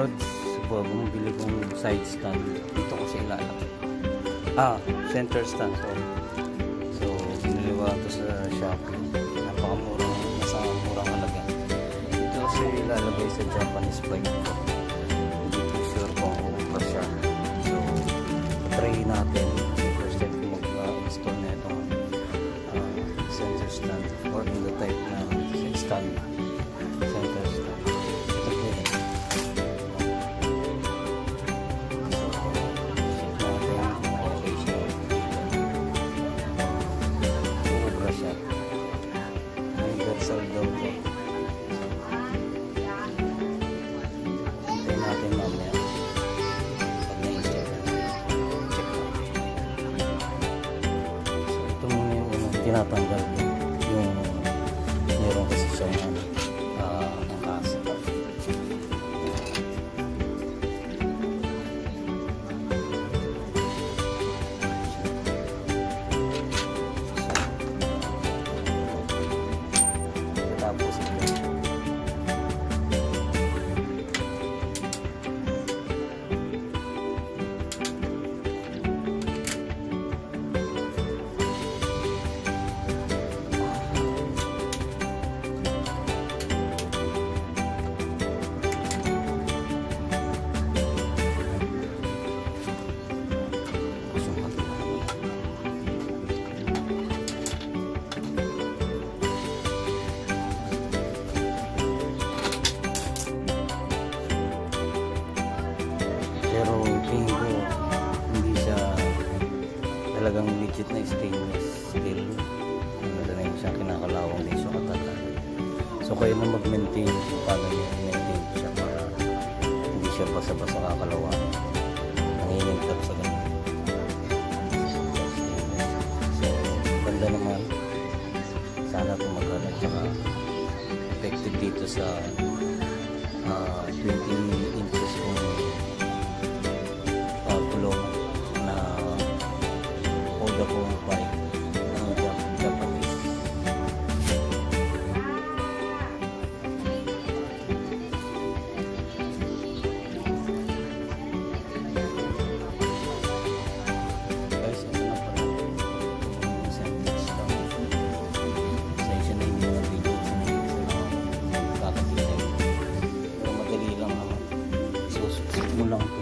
Lods, bumibili kong side stand. Dito ko siya ilalagay. Center stand, sorry. So, binili ko ito sa Shopee. Napakamurang, nasa murang halaga. Ito kasi ilalagay sa Japanese bike ko. Hindi ko sure kung pa siya. So, try natin. First time ko mag-install na itong center stand or in the type na stand. Center stand. Ito po yun. Universal daw po. Hintayin natin mamaya. Pag na-install. Check natin. So ito muna yung unang tinatanggal ko. Yung meron kasi siyang ng kasa. Tapos ito. Pero tingin ko hindi siya talagang legit na stainless steel. Ano na yung siya kinakalawang din siya katagal. So kayo na mag-maintain kung paano nyo i-maintain siya para hindi siya basa-basa kakalawang. Nanginintap sa ganun. So ganda naman. Sana tumagal at saka effective dito sa 20 inches kung na Oda po bike ng Japanese. Guys, ito na pala yung sentence lang. Sa isa na hindi na video kakatitin. Pero madali lang naman. Susuksik mo lang ito.